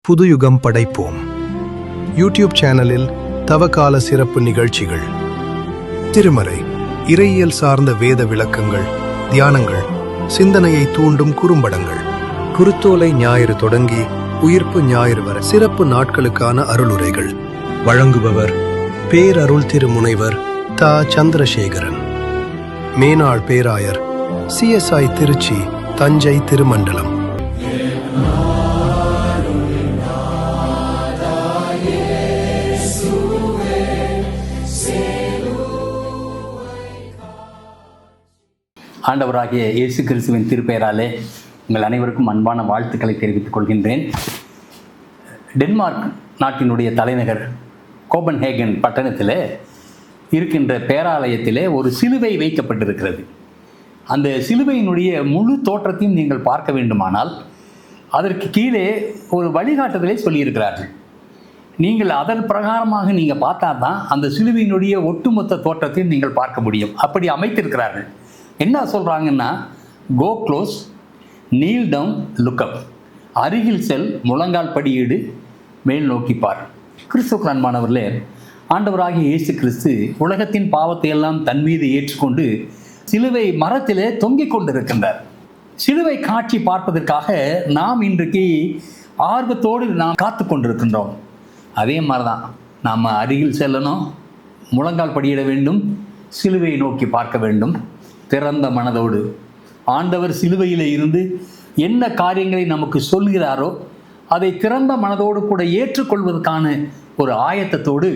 புதுயுகம் படைப்போம். யூடியூப் சேனலில் தவக்கால சிறப்பு நிகழ்ச்சிகள், திருமறை, இறையியல் சார்ந்த வேத விளக்கங்கள், தியானங்கள், சிந்தனையை தூண்டும் குறும்படங்கள், குருத்தோலை ஞாயிறு தொடங்கி உயிர்ப்பு ஞாயிறு வரை சிறப்பு நாட்களுக்கான அருளுரைகள் வழங்குபவர் பேரருள் திருமுனைவர் தா. சந்திரசேகரன், மேனாள் பேராயர், CSI திருச்சி, தஞ்சை திருமண்டலம். ஆண்டவராகிய இயேசு கிறிஸ்துவின் திருப்பெயராலே உங்கள் அனைவருக்கும் அன்பான வாழ்த்துக்களை தெரிவித்துக் கொள்கின்றேன். டென்மார்க் நாட்டினுடைய தலைநகர் கோபன்ஹேகன் பட்டணத்தில் இருக்கின்ற பேராலயத்திலே ஒரு சிலுவை வைக்கப்பட்டிருக்கிறது. அந்த சிலுவையினுடைய முழு தோற்றத்தையும் நீங்கள் பார்க்க வேண்டுமானால் அதற்கு கீழே ஒரு வழிகாட்டுதலை சொல்லியிருக்கிறார்கள். நீங்கள் அதன் பிரகாரமாக நீங்கள் பார்த்தா தான் அந்த சிலுவையினுடைய ஒட்டுமொத்த தோற்றத்தையும் நீங்கள் பார்க்க முடியும். அப்படி அமைத்திருக்கிறார்கள். என்ன சொல்கிறாங்கன்னா, கோ க்ளோஸ், நீல் டவுன், லுக்அப், அருகில் செல், முழங்கால் படியீடு, மேல் நோக்கிப்பார். கிறிஸ்துவுக்கு அன்பானவர்களே, ஆண்டவராகிய இயேசு கிறிஸ்து உலகத்தின் பாவத்தை எல்லாம் தன் மீது ஏற்றுக்கொண்டு சிலுவை மரத்திலே தொங்கிக் கொண்டிருக்கின்றார். சிலுவை காட்சி பார்ப்பதற்காக நாம் இன்றைக்கு ஆர்வத்தோடு நாம் காத்து கொண்டிருக்கின்றோம். அதே மாதிரி தான் நாம் அருகில் செல்லணும், முழங்கால் படியிட வேண்டும், சிலுவையை நோக்கி பார்க்க வேண்டும். திறந்த மனதோடு ஆண்டவர் சிலுவையில் இருந்து என்ன காரியங்களை நமக்கு சொல்கிறாரோ அதை திறந்த மனதோடு கூட ஏற்றுக்கொள்வதற்கான ஒரு ஆயத்தத்தோடு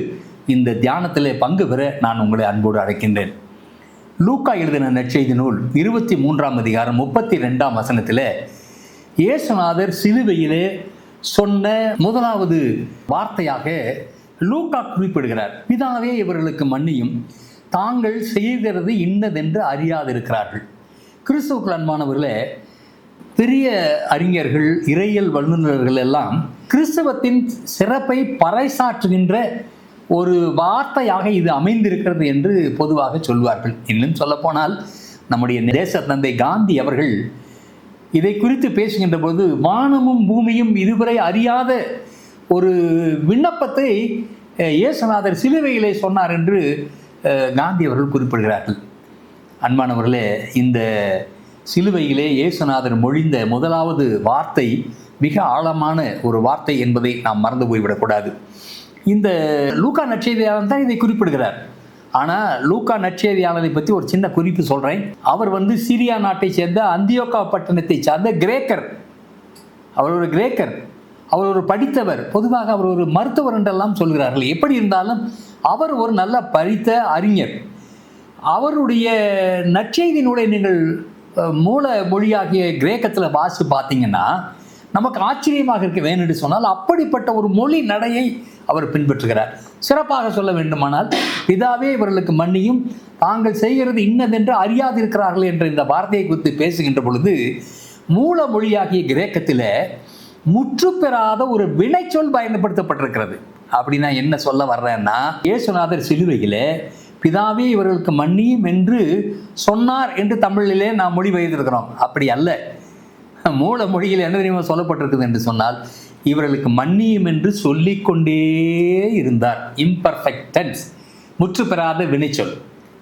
இந்த தியானத்திலே பங்கு பெற நான் உங்களை அன்போடு அழைக்கின்றேன். லூக்கா எழுதின நற்செய்தி நூல் 23ஆம் அதிகாரம் 32ஆம் வசனத்தில் இயேசுநாதர் சிலுவையிலே சொன்ன முதலாவது வார்த்தையாக லூக்கா குறிப்பிடுகிறார். பிதாவே இவர்களுக்கு மன்னியும், தாங்கள் செய்கிறது இன்னதென்று அறியாதிருக்கிறார்கள். கிறிஸ்துவுக்கு அன்பானவர்களே, பெரிய அறிஞர்கள், இறையியல் வல்லுநர்கள் எல்லாம் கிறிஸ்தவத்தின் சிறப்பை பறைசாற்றுகின்ற ஒரு வார்த்தையாக இது அமைந்திருக்கிறது என்று பொதுவாக சொல்வார்கள். இன்னும் சொல்லப்போனால் நம்முடைய தேச தந்தை காந்தி அவர்கள் இதை குறித்து பேசுகின்ற போது வானமும் பூமியும் இதுவரை அறியாத ஒரு விண்ணப்பத்தை இயேசுநாதர் சிலுவையிலே சொன்னார் என்று காந்தி அவர்கள் குறிப்பிடுகிறார்கள். அன்பானவர்களே, இந்த சிலுவையிலே இயேசுநாதர் மொழிந்த முதலாவது வார்த்தை மிக ஆழமான ஒரு வார்த்தை என்பதை நாம் மறந்து போய்விடக்கூடாது. இந்த லூக்கா நற்செய்தியாளர் தான் இதை குறிப்பிடுகிறார். ஆனால் லூக்கா நற்செய்தியாளரை பற்றி ஒரு சின்ன குறிப்பு சொல்கிறேன். அவர் சிரியா நாட்டை சேர்ந்த அந்தியோக்கா பட்டணத்தை சார்ந்த கிரேக்கர். அவர் ஒரு கிரேக்கர், அவர் ஒரு படித்தவர். பொதுவாக அவர் ஒரு மருத்துவர் என்றெல்லாம் சொல்கிறார்கள். எப்படி இருந்தாலும் அவர் ஒரு நல்ல படித்த அறிஞர். அவருடைய நற்செய்தியினுடைய நீங்கள் மூல மொழியாகிய கிரேக்கத்தில் வாசி பார்த்தீங்கன்னா நமக்கு ஆச்சரியமாக இருக்க வேண்டும் என்று சொன்னால் அப்படிப்பட்ட ஒரு மொழி நடையை அவர் பின்பற்றுகிறார். சிறப்பாக சொல்ல வேண்டுமானால், பிதாவே இவர்களுக்கு மன்னியும், தாங்கள் செய்கிறது இன்னதென்று அறியாதிருக்கிறார்கள் என்ற இந்த வார்த்தையை குறித்து பேசுகின்ற பொழுது மூல மொழியாகிய கிரேக்கத்தில் முற்று பெறாத ஒரு வினைச்சொல் பயன்படுத்தப்பட்டிருக்கிறது. அப்படின்னா என்ன சொல்ல வர்றேன்னா, இயேசுநாதர் சிலுவையிலே பிதாவே இவர்களுக்கு மன்னியும் என்று சொன்னார் என்று தமிழிலே நாம் மொழிபெயர்த்திருக்கிறோம். அப்படி அல்ல. மூல மொழியில் என்ன தெரியுமா சொல்லப்பட்டிருக்குது என்று சொன்னால், இவர்களுக்கு மன்னியும் என்று சொல்லிக்கொண்டே இருந்தார். இம்பர்ஃபெக்ட் டென்ஸ், முற்று பெறாத வினைச்சொல்.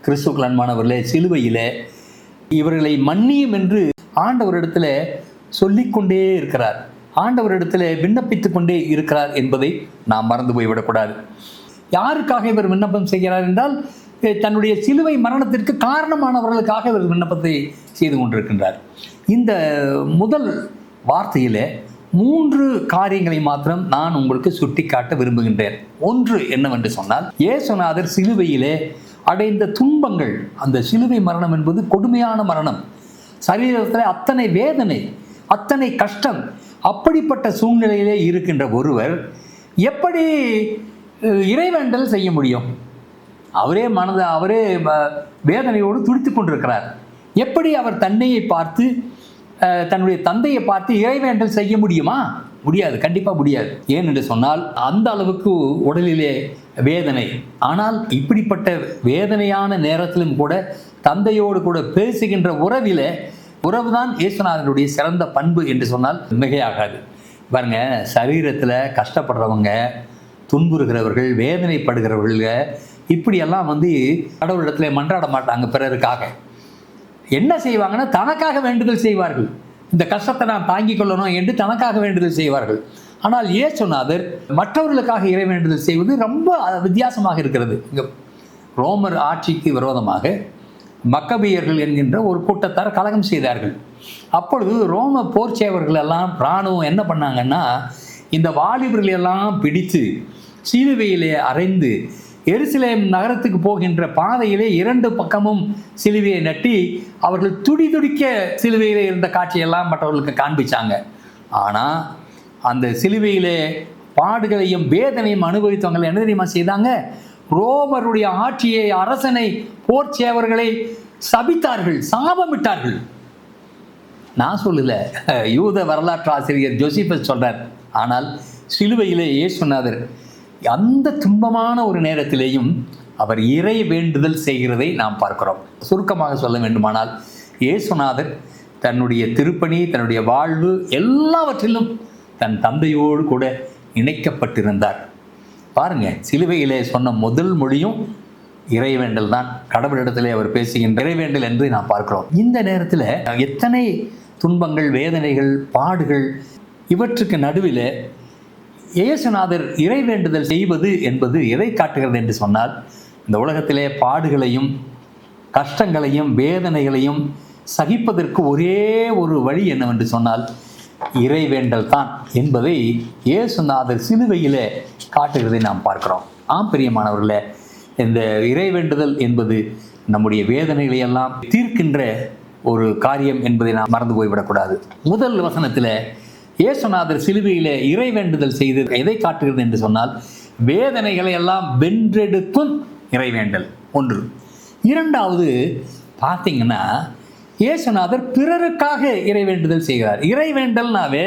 கிறிஸ்துவுக்கு அன்பானவர்களே, சிலுவையில் இவர்களை மன்னியும் என்று ஆண்டவரிடத்தில் சொல்லிக்கொண்டே இருக்கிறார், ஆண்டவரிடத்தில் விண்ணப்பித்து கொண்டே இருக்கிறார் என்பதை நாம் மறந்து போய்விடக்கூடாது. யாருக்காக இவர் விண்ணப்பம் செய்கிறார் என்றால், தன்னுடைய சிலுவை மரணத்திற்கு காரணமானவர்களுக்காக இவர் விண்ணப்பத்தை செய்து கொண்டிருக்கின்றார். இந்த முதல் வார்த்தையில் 3 காரியங்களை மாத்திரம் நான் உங்களுக்கு சுட்டிக்காட்ட விரும்புகின்றேன். ஒன்று என்னவென்று சொன்னால், இயேசுநாதர் சிலுவையிலே அடைந்த துன்பங்கள். அந்த சிலுவை மரணம் என்பது கொடுமையான மரணம். சரீரத்தில் அத்தனை வேதனை, அத்தனை கஷ்டம். அப்படிப்பட்ட சூழ்நிலையிலே இருக்கின்ற ஒருவர் எப்படி இறைவேண்டல் செய்ய முடியும்? அவரே வேதனையோடு துடித்து கொண்டிருக்கிறார். எப்படி அவர் தன்னையை பார்த்து, தன்னுடைய தந்தையை பார்த்து இறைவேண்டல் செய்ய முடியுமா? முடியாது, கண்டிப்பாக முடியாது. ஏன் என்று சொன்னால் அந்த அளவுக்கு உடலிலே வேதனை. ஆனால் இப்படிப்பட்ட வேதனையான நேரத்திலும் கூட தந்தையோடு கூட பேசுகின்ற உறவுதான் இயேசுநாதனுடைய சிறந்த பண்பு என்று சொன்னால் மிகையாகாது. பாருங்க, சரீரத்தில் கஷ்டப்படுறவங்க, துன்புறுகிறவர்கள், வேதனைப்படுகிறவர்கள் இப்படியெல்லாம் கடவுளிடத்தில் மன்றாட மாட்டாங்க. பிறருக்காக என்ன செய்வாங்கன்னா தனக்காக வேண்டுதல் செய்வார்கள். இந்த கஷ்டத்தை நான் தாங்கிக் கொள்ளணும் என்று தனக்காக வேண்டுதல் செய்வார்கள். ஆனால் இயேசுநாதர் மற்றவர்களுக்காக இறை வேண்டுதல் செய்வது ரொம்ப வித்தியாசமாக இருக்கிறது. இங்கே ரோமர் ஆட்சிக்கு விரோதமாக மக்கபியர்கள் என்கின்ற ஒரு கூட்டத்தார் கலகம் செய்தார்கள். அப்பொழுது ரோம போர்ச்சேவர்கள் எல்லாம் இராணுவம் என்ன பண்ணாங்கன்னா, இந்த வாலிபர்கள் எல்லாம் பிடித்து சிலுவையிலே அறைந்து எருசலேம் நகரத்துக்கு போகின்ற பாதையிலே 2 பக்கமும் சிலுவையை நட்டி அவர்கள் துடிதுடிக்க சிலுவையிலே இருந்த காட்சியெல்லாம் மற்றவர்களுக்கு காண்பிச்சாங்க. ஆனால் அந்த சிலுவையிலே பாடுகளையும் வேதனையும் அனுபவித்தவங்க என்ன தெரியுமா செய்தாங்க? ரோமருடைய ஆட்சியை, அரசனை, போர்ச்சேவர்களை சபித்தார்கள், சாபமிட்டார்கள். நான் சொல்லல, யூத வரலாற்று ஆசிரியர் ஜோசிபஸ் சொல்றார். ஆனால் சிலுவையிலே இயேசுநாதர் அந்த துன்பமான ஒரு நேரத்திலேயும் அவர் இறை வேண்டுதல் செய்கிறதை நாம் பார்க்கிறோம். சுருக்கமாக சொல்ல வேண்டுமானால், இயேசுநாதர் தன்னுடைய திருப்பணி, தன்னுடைய வாழ்வு எல்லாவற்றிலும் தன் தந்தையோடு கூட இணைக்கப்பட்டிருந்தார். பாருங்க, சிலுவையிலே சொன்ன முதல் மொழியும் இறைவேண்டல் தான். கடவுளிடத்திலே அவர் பேசுகின்ற இறைவேண்டல் என்று நாம் பார்க்கிறோம். இந்த நேரத்தில் எத்தனை துன்பங்கள், வேதனைகள், பாடுகள், இவற்றுக்கு நடுவில் இயேசுநாதர் இறைவேண்டுதல் செய்வது என்பது எதை காட்டுகிறது என்று சொன்னால், இந்த உலகத்திலே பாடுகளையும் கஷ்டங்களையும் வேதனைகளையும் சகிப்பதற்கு ஒரே ஒரு வழி என்னவென்று சொன்னால் இறைவேண்டல் தான் என்பதை இயேசுநாதர் சிலுவையிலே காட்டுகிறதை நாம் பார்க்கிறோம். பிரியமானவர்களே, இந்த இறைவேண்டுதல் என்பது நம்முடைய வேதனைகளை எல்லாம் தீர்க்கின்ற ஒரு காரியம் என்பதை நாம் மறந்து போய்விடக்கூடாது. முதல் வசனத்தில் இயேசுநாதர் சிலுவையிலே இறைவேண்டுதல் செய்து எதை காட்டுகிறது என்று சொன்னால், வேதனைகளை எல்லாம் வென்றெடுக்கும் இறைவேண்டல் ஒன்று. இரண்டாவது பார்த்தீங்கன்னா, இயேசுநாதர் பிறருக்காக இறைவேண்டுதல் செய்கிறார். இறைவேண்டல்னாவே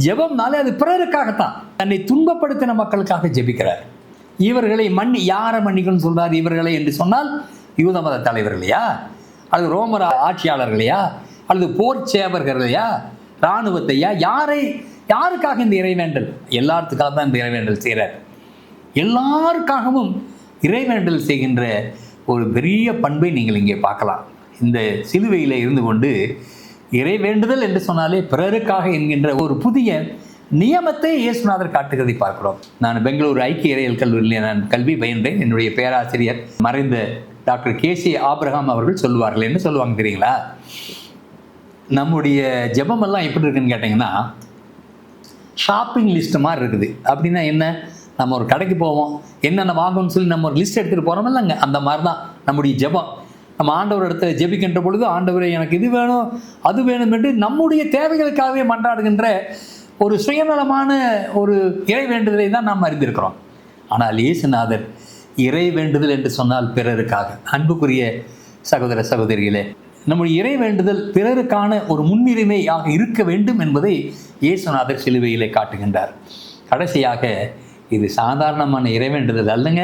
ஜெபம்னாலே அது பிறருக்காகத்தான். தன்னை துன்பப்படுத்தின மக்களுக்காக ஜெபிக்கிறார். இவர்களை யாரை மன்னிக்கணும்னு சொல்றார்? இவர்களை என்று சொன்னால் யூத மத தலைவர்களையா, அல்லது ரோமர் ஆட்சியாளர்களையா, அல்லது போர் சேவர்களையா, இராணுவத்தையா, யாருக்காக இந்த இறைவேண்டல்? எல்லாத்துக்காக தான் இந்த இறைவேண்டல் செய்கிறார். எல்லாருக்காகவும் இறைவேண்டல் செய்கின்ற ஒரு பெரிய பண்பை நீங்கள் இங்கே பார்க்கலாம். இந்த சிலுவையில் இருந்து கொண்டு இறைவேண்டுதல் என்று சொன்னாலே பிறருக்காக என்கின்ற ஒரு புதிய நியமத்தை இயேசுநாதர் காட்டுகிறதை பார்க்கிறோம். நான் பெங்களூர் ஐக்கிய இறையியல் கல்லூரியில் நான் கல்வி பயின்றேன். என்னுடைய பேராசிரியர் மறைந்த டாக்டர் கேசி ஆபிரகாம் அவர்கள் சொல்லுவார்கள். என்ன சொல்லுவாங்க தெரியுங்களா? நம்முடைய ஜெபமெல்லாம் எப்படி இருக்குன்னு கேட்டிங்கன்னா, ஷாப்பிங் லிஸ்ட்டு மாதிரி இருக்குது. அப்படின்னா என்ன? நம்ம ஒரு கடைக்கு போவோம், என்னென்ன வாங்கணும்னு சொல்லி நம்ம ஒரு லிஸ்ட் எடுத்துகிட்டு போகிறோம் இல்லைங்க, அந்த மாதிரி தான் நம்முடைய ஜெபம். நம்ம ஆண்டவர் இடத்துல ஜெபிக்கின்ற பொழுது, ஆண்டவரை எனக்கு இது வேணும் அது வேணும் என்று நம்முடைய தேவைகளுக்காகவே மன்றாடுகின்ற ஒரு சுயநலமான ஒரு இறை வேண்டுதலை தான் நாம் அறிந்திருக்கிறோம். ஆனால் இயேசுநாதர் இறை வேண்டுதல் என்று சொன்னால் பிறருக்காக. அன்புக்குரிய சகோதர சகோதரிகளே, நம்முடைய இறை வேண்டுதல் பிறருக்கான ஒரு முன்னுரிமையாக இருக்க வேண்டும் என்பதை இயேசுநாதர் சிலுவையிலே காட்டுகின்றார். கடைசியாக, இது சாதாரணமான இறைவேண்டுதல் அல்லங்க,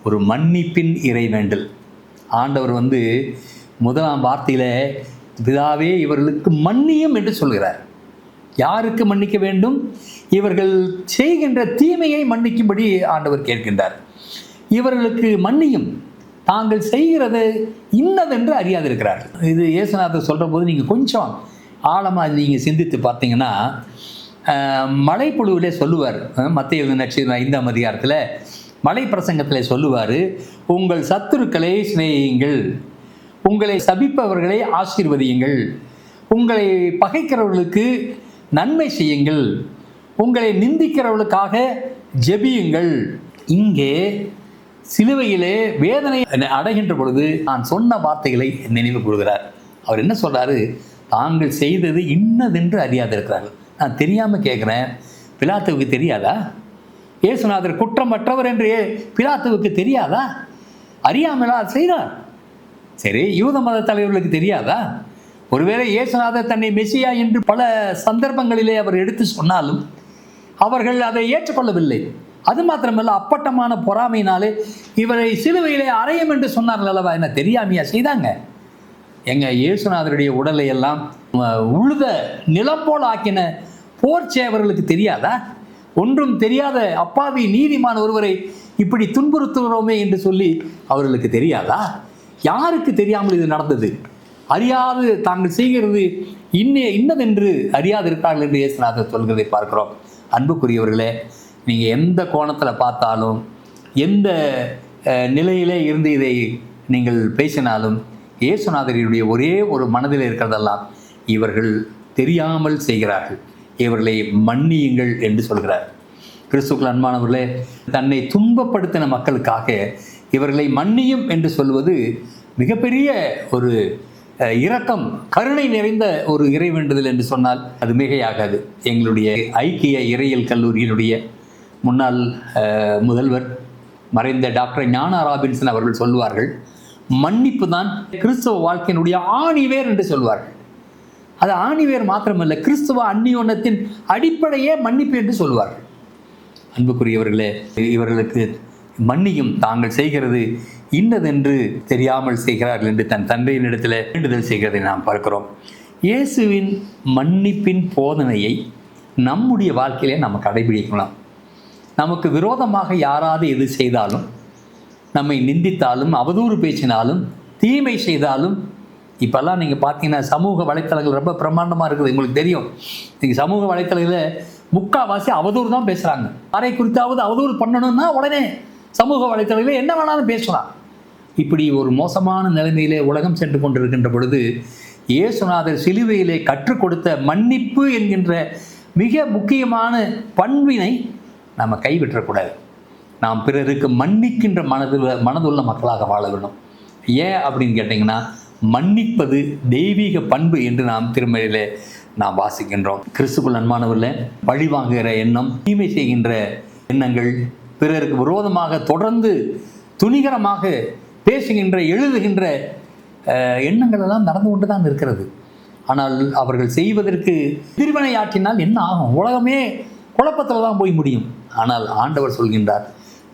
ஒரு மன்னிப்பின் இறைவேண்டல். ஆண்டவர் முதலாம் வார்த்தையில் பிதாவே இவர்களுக்கு மன்னியும் என்று சொல்கிறார். யாருக்கு மன்னிக்க வேண்டும்? இவர்கள் செய்கின்ற தீமையை மன்னிக்கும்படி ஆண்டவர் கேட்கின்றார். இவர்களுக்கு மன்னியும், தாங்கள் செய்கிறது இன்னதென்று அறியாதிருக்கிறார்கள். இது இயேசுநாதர் சொல்கிற போது நீங்கள் கொஞ்சம் ஆழமாக நீங்கள் சிந்தித்து பார்த்தீங்கன்னா, மலைப்புழுவிலே சொல்லுவார். மத்தேயு நற்செய்தி 5ஆம் அதிகாரத்தில் மலை பிரசங்கத்தில் சொல்லுவார், உங்கள் சத்துருக்களை சிநேகியுங்கள், உங்களை சபிப்பவர்களை ஆசீர்வதியுங்கள், உங்களை பகைக்கிறவர்களுக்கு நன்மை செய்யுங்கள், உங்களை நிந்திக்கிறவர்களுக்காக ஜெபியுங்கள். இங்கே சிலுவையிலே வேதனை அடைகின்ற பொழுது நான் சொன்ன வார்த்தைகளை நினைவு கூறுகிறார். அவர் என்ன சொல்றாரு? தாங்கள் செய்தது இன்னதென்று அறியாதிருக்கிறார்கள். நான் தெரியாமல் கேட்குறேன், பிலாத்துவுக்கு தெரியாதா? இயேசுநாதர் குற்றமற்றவர் என்று பிலாத்துவுக்கு தெரியாதா? அறியாமலா செய்தார்? சரி, யூத மத தலைவர்களுக்கு தெரியாதா? ஒருவேளை இயேசுநாதர் தன்னை மெசியா என்று பல சந்தர்ப்பங்களிலே அவர் எடுத்து சொன்னாலும் அவர்கள் அதை ஏற்றுக்கொள்ளவில்லை. அது மாத்திரமல்ல, அப்பட்டமான பொறாமையினாலே இவரை சிலுவையிலே அறையும் என்று சொன்னார்கள் அல்லவா? என்ன தெரியாமையா செய்தாங்க? எங்க இயேசுநாதருடைய உடலை எல்லாம் உழுத நிலம் போல் ஆக்கின போர் சேவர்களுக்கு தெரியாதா? ஒன்றும் தெரியாத அப்பாவி நீதிமான் ஒருவரை இப்படி துன்புறுத்துகிறோமே என்று சொல்லி அவர்களுக்கு தெரியாதா? யாருக்கு தெரியாமல் இது நடந்தது? அறியாது தாங்கள் செய்கிறது இன்னதென்று அறியாதிருக்கிறார்கள் என்று இயேசுநாதர் சொல்கிறதை பார்க்கிறோம். அன்புக்குரியவர்களே, நீங்கள் எந்த கோணத்தில் பார்த்தாலும், எந்த நிலையிலே இருந்து இதை நீங்கள் பேசினாலும், இயேசுநாதருடைய ஒரே ஒரு மனதில் இருக்கிறதெல்லாம், இவர்கள் தெரியாமல் செய்கிறார்கள், இவர்களை மன்னியுங்கள் என்று சொல்கிறார். கிறிஸ்துக்கள் அன்பானவர்களே, தன்னை துன்பப்படுத்தின மக்களுக்காக இவர்களை மன்னியும் என்று சொல்வது மிகப்பெரிய ஒரு இரக்கம், கருணை நிறைந்த ஒரு இறைவேண்டுதல் என்று சொன்னால் அது மிகையாகாது. எங்களுடைய ஐக்கிய இறையியல் கல்லூரியினுடைய முன்னாள் முதல்வர் மறைந்த டாக்டர் ஞானா ராபின்சன் அவர்கள் சொல்வார்கள், மன்னிப்பு தான் கிறிஸ்தவ வாழ்க்கையினுடைய ஆணிவேர் என்று சொல்வார்கள். அது ஆணிவேர் மாத்திரமல்ல, கிறிஸ்தவ அந்நியோன்னத்தின் அடிப்படையே மன்னிப்பு என்று சொல்வார்கள். அன்புக்குரியவர்களே, இவர்களுக்கு மன்னியும், தாங்கள் செய்கிறது இன்னதென்று தெரியாமல் செய்கிறார்கள் என்று தன் தந்தையினிடத்தில் வேண்டுதல் செய்கிறதை நாம் பார்க்கிறோம். இயேசுவின் மன்னிப்பின் போதனையை நம்முடைய வாழ்க்கையிலே நம்ம கடைபிடிக்கலாம். நமக்கு விரோதமாக யாராவது எது செய்தாலும், நம்மை நிந்தித்தாலும், அவதூறு பேசினாலும், தீமை செய்தாலும், இப்போல்லாம் நீங்கள் பார்த்தீங்கன்னா சமூக வலைத்தளங்கள் ரொம்ப பிரமாண்டமாக இருக்குது. உங்களுக்கு தெரியும், நீங்கள் சமூக வலைத்தளங்களில் முக்கால்வாசி அவதூறு தான் பேசுகிறாங்க. யாரை குறித்தாவது அவதூறு பண்ணணும்னா உடனே சமூக வலைத்தளங்களில் என்ன வேணாலும் பேசலாம். இப்படி ஒரு மோசமான நிலைமையிலே உலகம் சென்று கொண்டிருக்கின்ற பொழுது, இயேசுநாதர் சிலுவையிலே கற்றுக் கொடுத்த மன்னிப்பு என்கின்ற மிக முக்கியமான பண்பினை நம்ம கைவிற்றக்கூடாது. நாம் பிறருக்கு மன்னிக்கின்ற மனதுள்ள மக்களாக வாழ வேண்டும். ஏன் அப்படின்னு கேட்டிங்கன்னா, மன்னிப்பது தெய்வீக பண்பு என்று நாம் திருமறையிலே நாம் வாசிக்கின்றோம். கிறிஸ்துக்குள் அன்பானவர்களே, பழி வாங்குகிற எண்ணம், தீமை செய்கின்ற எண்ணங்கள், பிறருக்கு விரோதமாக தொடர்ந்து துணிகரமாக பேசுகின்ற எழுதுகின்ற எண்ணங்கள் எல்லாம் நடந்து கொண்டு தான் இருக்கிறது. ஆனால் அவர்கள் செய்வதற்கு எதிர்வினையாற்றினால் என்ன ஆகும்? உலகமே குழப்பத்தில் தான் போய் முடியும். ஆனால் ஆண்டவர் சொல்கின்றார்,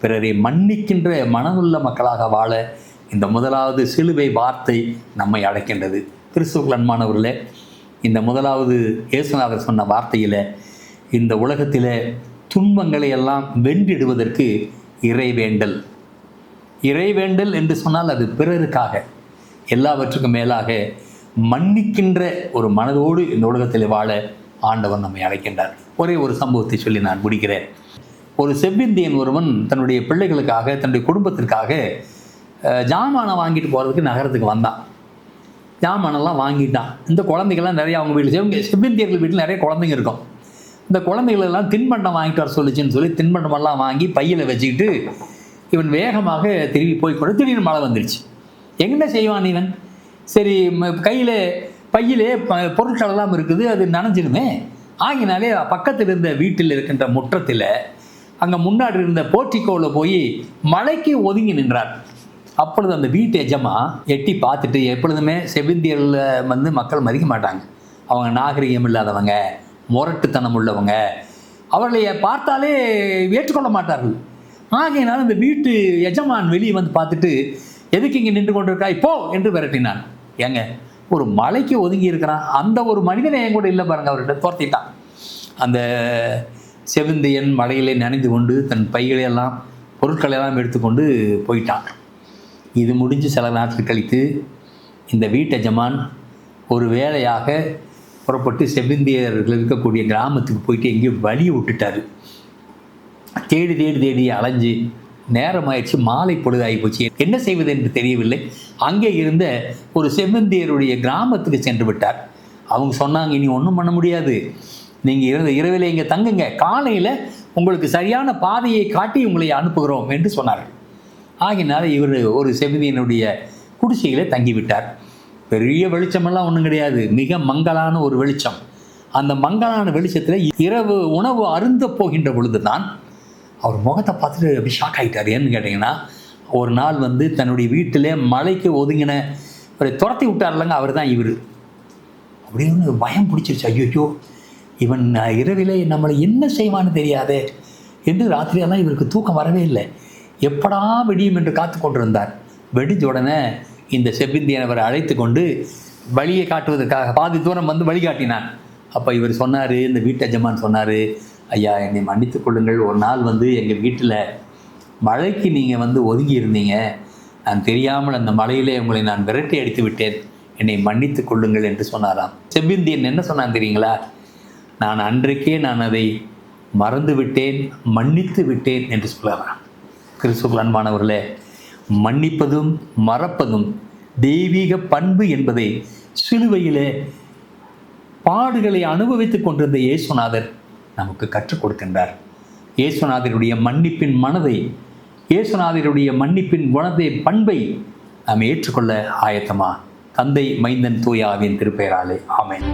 பிறரை மன்னிக்கின்ற மனமுள்ள மக்களாக வாழ இந்த முதலாவது சிலுவை வார்த்தை நம்மை அழைக்கின்றது. கிறிஸ்துவுக்குள் அன்பானவர்களே, இந்த முதலாவது இயேசுநாதர் சொன்ன வார்த்தையில் இந்த உலகத்தில் துன்பங்களை எல்லாம் வென்றிடுவதற்கு இறைவேண்டல். இறைவேண்டல் என்று சொன்னால் அது பிறருக்காக, எல்லாவற்றுக்கும் மேலாக மன்னிக்கின்ற ஒரு மனதோடு இந்த உலகத்தில் வாழ ஆண்டவர் நம்மை அழைக்கின்றார். ஒரே ஒரு சம்பவத்தை சொல்லி நான் முடிக்கிறேன். ஒரு செவ்விந்தியன் ஒருவன் தன்னுடைய பிள்ளைகளுக்காக, தன்னுடைய குடும்பத்திற்காக ஜாமானை வாங்கிட்டு போகிறதுக்கு நகரத்துக்கு வந்தான். ஜாமானெல்லாம் வாங்கிட்டான். இந்த குழந்தைகள்லாம் நிறைய அவங்க வீட்டில், செவ்விந்தியர்கள் வீட்டில் நிறைய குழந்தைங்க இருக்கும். இந்த குழந்தைகளெல்லாம் தின்பண்டம் வாங்கிட்டு வர சொல்லிச்சுன்னு சொல்லி தின்பண்டமெல்லாம் வாங்கி பையில் வச்சுக்கிட்டு இவன் வேகமாக திரும்பி போய்கொண்டு திடீர்னு மழை வந்துடுச்சு. என்ன செய்வான் இவன்? சரி, கையில் பையிலே பொருட்களெல்லாம் இருக்குது, அது நனைஞ்சிடுமே. ஆகினாலே பக்கத்தில் இருந்த வீட்டில் இருக்கின்ற முற்றத்தில் அங்கே முன்னாடி இருந்த போர்ட்டிக்கோவில் போய் மழைக்கு ஒதுங்கி நின்றார். அப்பொழுது அந்த வீட்டு எஜமா எட்டி பார்த்துட்டு, எப்பொழுதுமே செவ்விந்தியரில் மக்கள் மதிக்க மாட்டாங்க, அவங்க நாகரிகம் இல்லாதவங்க, முரட்டுத்தனம் உள்ளவங்க, அவர்களை பார்த்தாலே ஏற்றுக்கொள்ள மாட்டார்கள். ஆகையினால இந்த வீட்டு எஜமான் வெளியே வந்து பார்த்துட்டு, எதுக்கு இங்கே நின்று கொண்டு இருக்கா இப்போ என்று விரட்டினான். ஏங்க, ஒரு மலைக்கு ஒதுங்கி இருக்கிறான், அந்த ஒரு மனிதனை என் கூட இல்லை பாருங்க, அவர்கிட்ட துரத்திட்டான். அந்த செவிந்தியன் மலையிலே நனைந்து கொண்டு தன் பைகளையெல்லாம் பொருட்களெல்லாம் எடுத்துக்கொண்டு போயிட்டான். இது முடிஞ்சு சில நாட்கள் கழித்து இந்த வீட்டு எஜமான் ஒரு வேலையாக புறப்பட்டு செவ்விந்தியர்கள் இருக்கக்கூடிய கிராமத்துக்கு போயிட்டு எங்கேயோ வழியை விட்டுட்டார். தேடி தேடி தேடி அலைஞ்சு நேரமாயிடுச்சு, மாலை பொழுது ஆகிப்போச்சு. என்ன செய்வது என்று தெரியவில்லை. அங்கே இருந்த ஒரு செவ்விந்தியருடைய கிராமத்துக்கு சென்று விட்டார். அவங்க சொன்னாங்க, இனி ஒன்றும் பண்ண முடியாது, நீங்கள் இரவில் இங்கே தங்குங்க, காலையில் உங்களுக்கு சரியான பாதையை காட்டி உங்களை அனுப்புகிறோம் என்று சொன்னார்கள். ஆகினால இவர் ஒரு செவ்விந்தியனுடைய குடிசையிலே தங்கிவிட்டார். பெரிய வெளிச்சமெல்லாம் ஒன்றும் கிடையாது, மிக மங்கலான ஒரு வெளிச்சம். அந்த மங்கலான வெளிச்சத்தில் இரவு உணவு அருந்த போகின்ற பொழுது தான் அவர் முகத்தை பார்த்துட்டு அப்படி ஷாக் ஆகிட்டார். ஏன்னு கேட்டிங்கன்னா, ஒரு நாள் தன்னுடைய வீட்டிலே மலைக்கு ஒதுங்கின ஒரு துரத்தி விட்டார்லங்க, அவர் தான் இவர். அப்படின்னு பயம் பிடிச்சிருச்சு. ஐயோ, இவன் இரவிலே நம்மளை என்ன செய்வான்னு தெரியாதே என்று ராத்திரியெல்லாம் இவருக்கு தூக்கம் வரவே இல்லை. எப்படா வெடியும் என்று காத்து கொண்டிருந்தார். வெடிஞ்ச உடனே இந்த செவ்விந்தியன் அவரை அழைத்து கொண்டு வழியை காட்டுவதற்காக பாதி தூரம் வழிகாட்டினான். அப்போ இவர் சொன்னார், இந்த வீட்டஜமான் சொன்னார், ஐயா என்னை மன்னித்து கொள்ளுங்கள், ஒரு நாள் எங்கள் வீட்டில் மழைக்கு நீங்கள் ஒதுங்கி இருந்தீங்க, நான் தெரியாமல் அந்த மழையிலே உங்களை நான் விரட்டி அடித்து விட்டேன், என்னை மன்னித்து கொள்ளுங்கள் என்று சொன்னாராம். செவ்விந்தியன் என்ன சொன்னான் தெரியுங்களா? நான் அன்றைக்கே நான் அதை மறந்து விட்டேன், மன்னித்து விட்டேன் என்று சொல்லலாம். கிறிஸ்துவுக்குள் அன்பானவர்களே, மன்னிப்பதும் மறப்பதும் தெய்வீக பண்பு என்பதை சிலுவையிலே பாடுகளை அனுபவித்துக் கொண்டிருந்த இயேசுநாதர் நமக்கு கற்றுக் கொடுக்கின்றார். இயேசுநாதருடைய மன்னிப்பின் மனதை, இயேசுநாதருடைய மன்னிப்பின் குணத்தை, பண்பை நாம் ஏற்றுக்கொள்ள ஆயத்தமா? தந்தை, மைந்தன், தூய ஆவியின் திருப்பெயராலே ஆமென்.